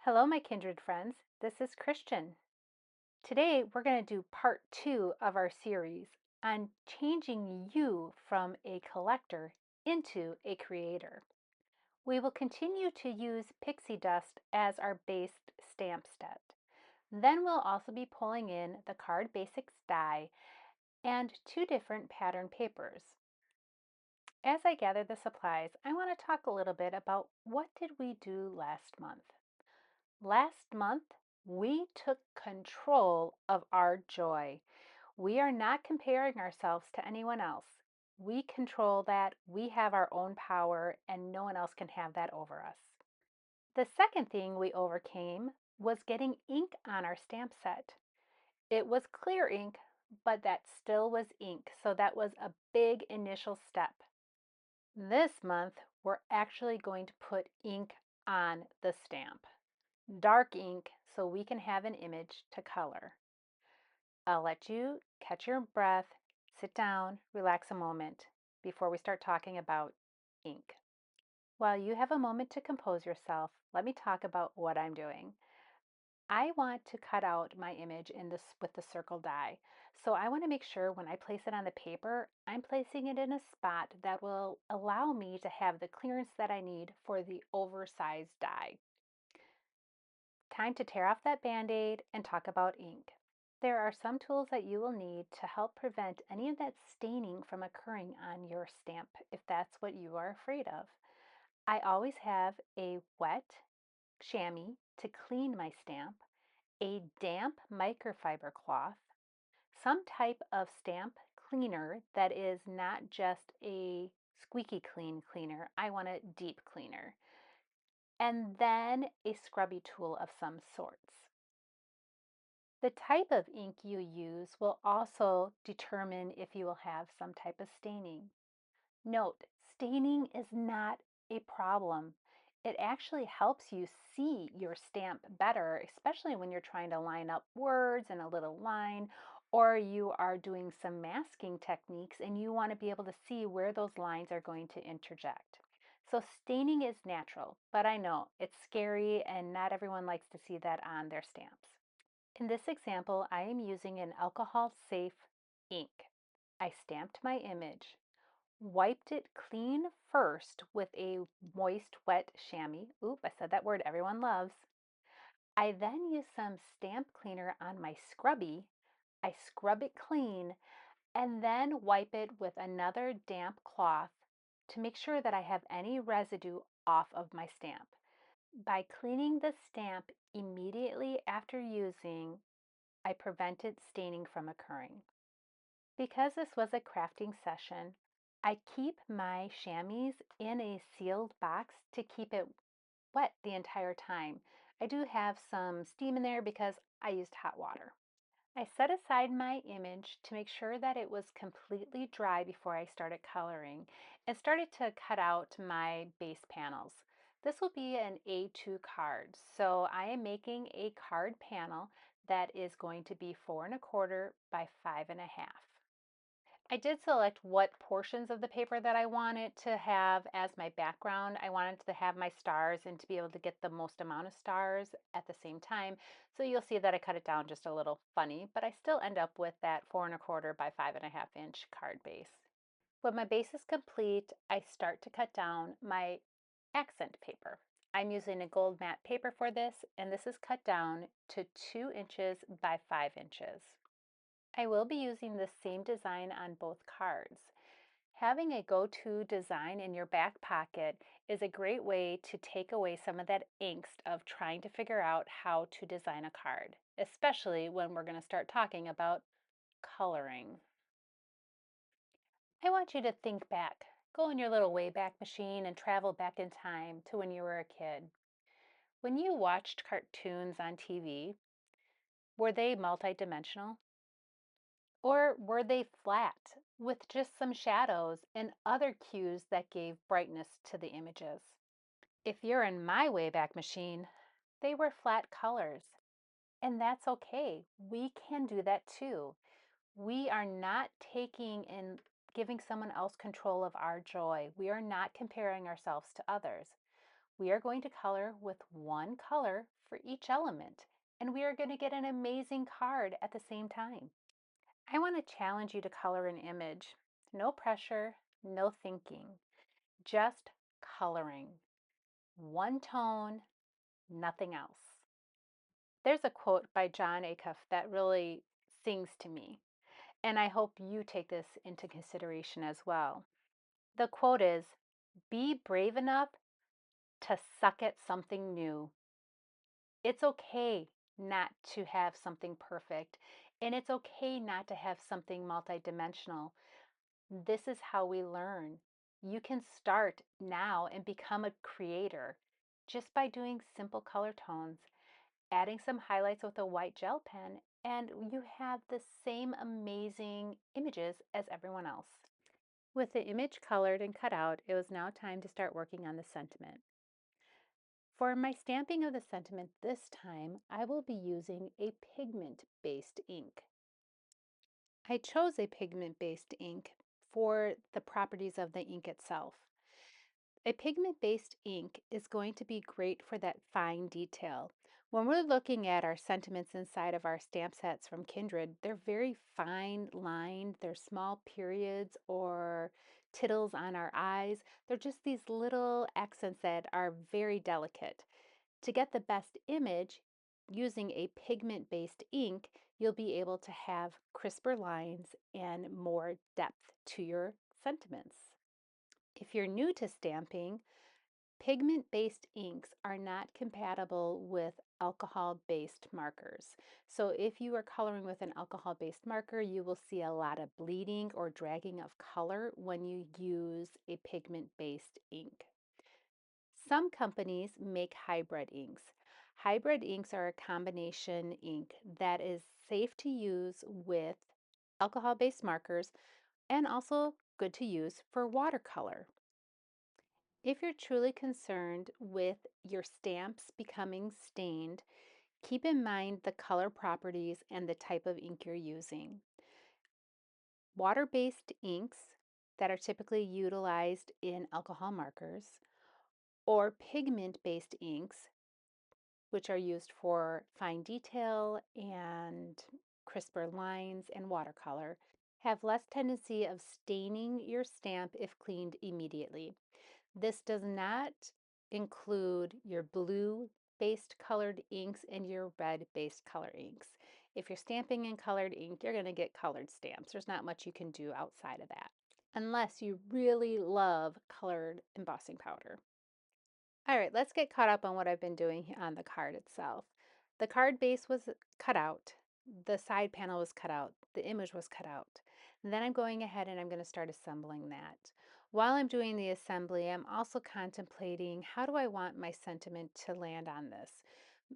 Hello, my kindred friends. This is Christian. Today, we're going to do part 2 of our series on changing you from a collector into a creator. We will continue to use pixie dust as our base stamp set. Then we'll also be pulling in the Card Basics die and 2 different pattern papers. As I gather the supplies, I want to talk a little bit about what did we do last month. Last month, we took control of our joy. We are not comparing ourselves to anyone else. We control that. We have our own power, and no one else can have that over us. The second thing we overcame was getting ink on our stamp set. It was clear ink, but that still was ink, so that was a big initial step. This month, we're actually going to put ink on the stamp. Dark ink so we can have an image to color. I'll let you catch your breath, sit down, relax a moment before we start talking about ink. While you have a moment to compose yourself, let me talk about what I'm doing. I want to cut out my image in this with the circle die. So I want to make sure when I place it on the paper, I'm placing it in a spot that will allow me to have the clearance that I need for the oversized die. Time to tear off that Band-Aid and talk about ink. There are some tools that you will need to help prevent any of that staining from occurring on your stamp if that's what you are afraid of. I always have a wet chamois to clean my stamp, a damp microfiber cloth, some type of stamp cleaner that is not just a squeaky clean cleaner. I want a deep cleaner. And then a scrubby tool of some sorts. The type of ink you use will also determine if you will have some type of staining. Note, staining is not a problem. It actually helps you see your stamp better, especially when you're trying to line up words in a little line, or you are doing some masking techniques and you want to be able to see where those lines are going to interject. So staining is natural, but I know it's scary and not everyone likes to see that on their stamps. In this example, I am using an alcohol-safe ink. I stamped my image, wiped it clean first with a moist, wet chamois. Oop, I said that word everyone loves. I then use some stamp cleaner on my scrubby. I scrub it clean and then wipe it with another damp cloth to make sure that I have any residue off of my stamp. By cleaning the stamp immediately after using, I prevented staining from occurring. Because this was a crafting session, I keep my chamois in a sealed box to keep it wet the entire time. I do have some steam in there because I used hot water. I set aside my image to make sure that it was completely dry before I started coloring and started to cut out my base panels. This will be an A2 card, so I am making a card panel that is going to be 4¼ by 5½. I did select what portions of the paper that I wanted to have as my background. I wanted to have my stars and to be able to get the most amount of stars at the same time. So you'll see that I cut it down just a little funny, but I still end up with that 4¼ by 5½ inch card base. When my base is complete, I start to cut down my accent paper. I'm using a gold matte paper for this, and this is cut down to 2 inches by 5 inches. I will be using the same design on both cards. Having a go-to design in your back pocket is a great way to take away some of that angst of trying to figure out how to design a card, especially when we're going to start talking about coloring. I want you to think back. Go in your little Wayback Machine and travel back in time to when you were a kid. When you watched cartoons on TV, were they multidimensional? Or were they flat with just some shadows and other cues that gave brightness to the images? If you're in my Wayback Machine, they were flat colors. And that's okay. We can do that too. We are not taking and giving someone else control of our joy. We are not comparing ourselves to others. We are going to color with one color for each element, and we are going to get an amazing card at the same time. I want to challenge you to color an image. No pressure, no thinking, just coloring. One tone, nothing else. There's a quote by John Acuff that really sings to me, and I hope you take this into consideration as well. The quote is, "Be brave enough to suck at something new." It's okay not to have something perfect, and it's okay not to have something multidimensional. This is how we learn. You can start now and become a creator just by doing simple color tones, adding some highlights with a white gel pen, and you have the same amazing images as everyone else. With the image colored and cut out, it was now time to start working on the sentiment. For my stamping of the sentiment this time, I will be using a pigment-based ink. I chose a pigment-based ink for the properties of the ink itself. A pigment-based ink is going to be great for that fine detail. When we're looking at our sentiments inside of our stamp sets from Kindred, they're very fine lined. They're small periods or tittles on our eyes. They're just these little accents that are very delicate. To get the best image, using a pigment-based ink, you'll be able to have crisper lines and more depth to your sentiments. If you're new to stamping, pigment-based inks are not compatible with alcohol-based markers. So if you are coloring with an alcohol-based marker, you will see a lot of bleeding or dragging of color when you use a pigment-based ink. Some companies make hybrid inks. Hybrid inks are a combination ink that is safe to use with alcohol-based markers and also good to use for watercolor. If you're truly concerned with your stamps becoming stained, keep in mind the color properties and the type of ink you're using. Water-based inks that are typically utilized in alcohol markers or pigment-based inks, which are used for fine detail and crisper lines and watercolor, have less tendency of staining your stamp if cleaned immediately. This does not include your blue-based colored inks and your red-based color inks. If you're stamping in colored ink, you're going to get colored stamps. There's not much you can do outside of that, unless you really love colored embossing powder. All right, let's get caught up on what I've been doing on the card itself. The card base was cut out. The side panel was cut out. The image was cut out. And then I'm going ahead and I'm going to start assembling that. While I'm doing the assembly, I'm also contemplating how do I want my sentiment to land on this.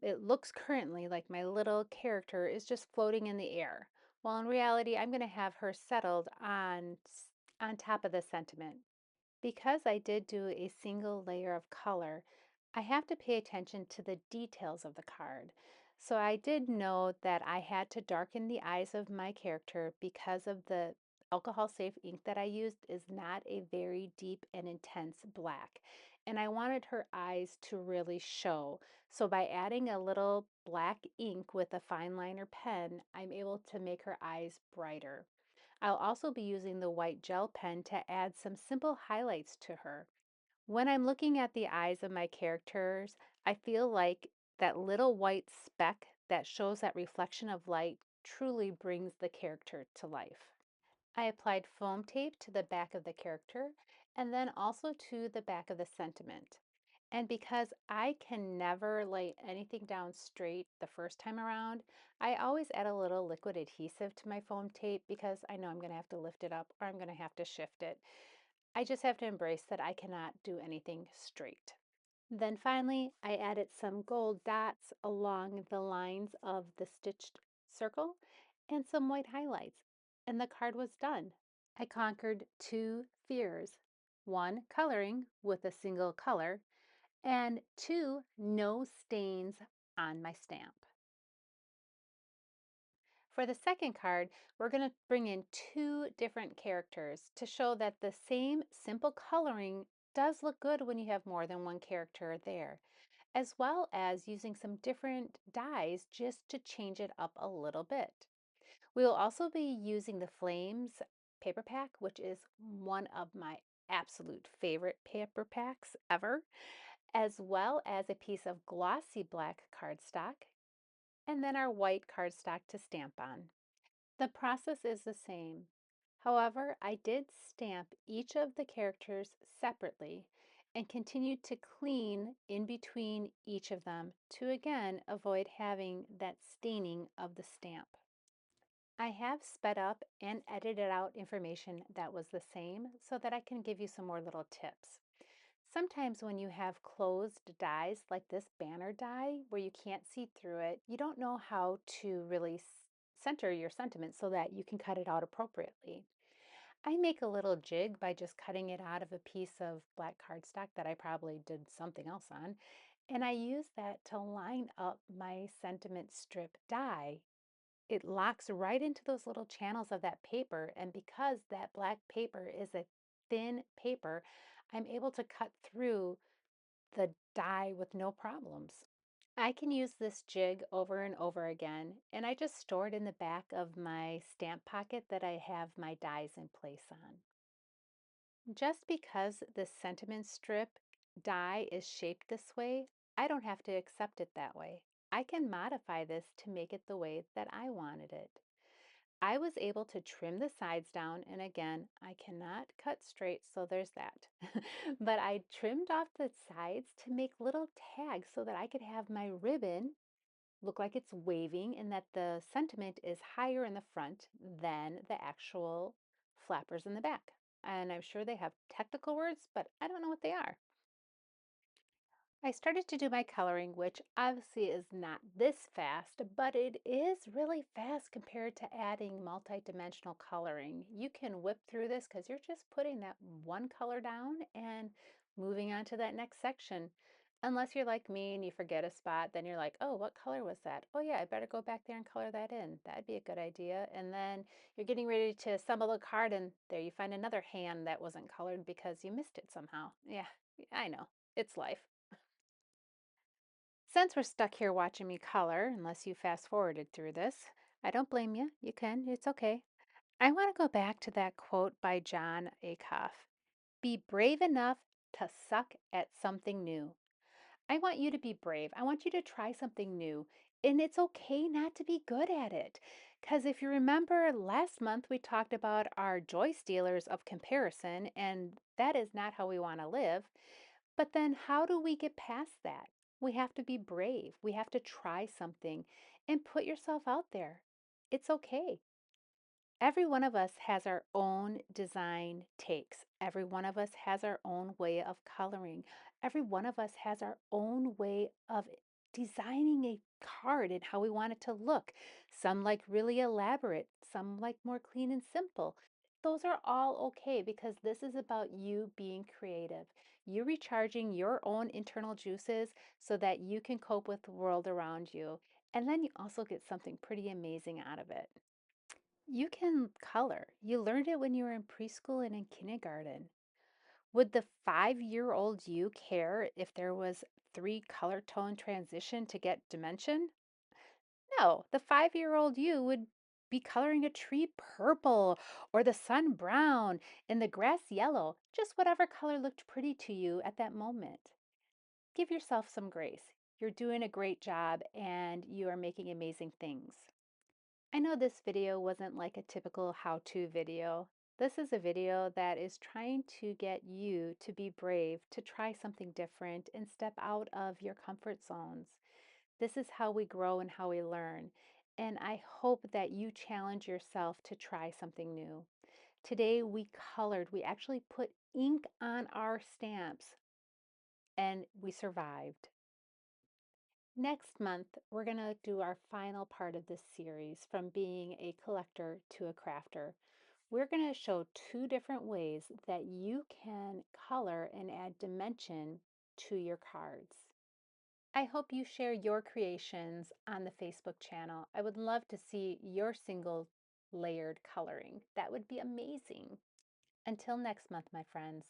It looks currently like my little character is just floating in the air. While in reality, I'm going to have her settled on top of the sentiment. Because I did do a single layer of color, I have to pay attention to the details of the card. So I did know that I had to darken the eyes of my character because of the alcohol safe ink that I used is not a very deep and intense black. And I wanted her eyes to really show. So by adding a little black ink with a fine liner pen, I'm able to make her eyes brighter. I'll also be using the white gel pen to add some simple highlights to her. When I'm looking at the eyes of my characters, I feel like that little white speck that shows that reflection of light truly brings the character to life. I applied foam tape to the back of the character and then also to the back of the sentiment. And because I can never lay anything down straight the first time around, I always add a little liquid adhesive to my foam tape because I know I'm going to have to lift it up or I'm going to have to shift it. I just have to embrace that I cannot do anything straight. Then finally, I added some gold dots along the lines of the stitched circle and some white highlights, and the card was done. I conquered two fears. One, coloring with a single color, and two, no stains on my stamp. For the second card, we're going to bring in two different characters to show that the same simple coloring does look good when you have more than one character there, as well as using some different dyes just to change it up a little bit. We will also be using the Flames paper pack, which is one of my absolute favorite paper packs ever, as well as a piece of glossy black cardstock, and then our white cardstock to stamp on. The process is the same. However, I did stamp each of the characters separately and continued to clean in between each of them to again avoid having that staining of the stamp. I have sped up and edited out information that was the same so that I can give you some more little tips. Sometimes when you have closed dies like this banner die where you can't see through it, you don't know how to really center your sentiment so that you can cut it out appropriately. I make a little jig by just cutting it out of a piece of black cardstock that I probably did something else on, and I use that to line up my sentiment strip die. It locks right into those little channels of that paper, and because that black paper is a thin paper, I'm able to cut through the die with no problems. I can use this jig over and over again, and I just store it in the back of my stamp pocket that I have my dies in place on. Just because the sentiment strip die is shaped this way, I don't have to accept it that way. I can modify this to make it the way that I wanted it. I was able to trim the sides down, and again, I cannot cut straight, so there's that. But I trimmed off the sides to make little tags so that I could have my ribbon look like it's waving and that the sentiment is higher in the front than the actual flappers in the back. And I'm sure they have technical words, but I don't know what they are. I started to do my coloring, which obviously is not this fast, but it is really fast compared to adding multi-dimensional coloring. You can whip through this because you're just putting that one color down and moving on to that next section. Unless you're like me and you forget a spot, then you're like, oh, what color was that? Oh yeah, I better go back there and color that in. That'd be a good idea. And then you're getting ready to assemble a card and there you find another hand that wasn't colored because you missed it somehow. Yeah, I know. It's life. Since we're stuck here watching me color, unless you fast forwarded through this, I don't blame you. You can, it's okay. I want to go back to that quote by John Acuff. Be brave enough to suck at something new. I want you to be brave. I want you to try something new. And it's okay not to be good at it. Because if you remember last month, we talked about our joy stealers of comparison, and that is not how we want to live. But then how do we get past that? We have to be brave. We have to try something and put yourself out there. It's okay. Every one of us has our own design takes. Every one of us has our own way of coloring. Every one of us has our own way of designing a card and how we want it to look. Some like really elaborate, some like more clean and simple. Those are all okay because this is about you being creative. You recharging your own internal juices so that you can cope with the world around you. And then you also get something pretty amazing out of it. You can color. You learned it when you were in preschool and in kindergarten. Would the 5-year-old you care if there was 3 color tone transition to get dimension? No, the 5-year-old you would be coloring a tree purple or the sun brown and the grass yellow, just whatever color looked pretty to you at that moment. Give yourself some grace. You're doing a great job and you are making amazing things. I know this video wasn't like a typical how-to video. This is a video that is trying to get you to be brave, to try something different and step out of your comfort zones. This is how we grow and how we learn. And I hope that you challenge yourself to try something new. Today we colored, we actually put ink on our stamps and we survived. Next month, we're going to do our final part of this series from being a collector to a crafter. We're going to show 2 different ways that you can color and add dimension to your cards. I hope you share your creations on the Facebook channel. I would love to see your single layered coloring. That would be amazing. Until next month, my friends.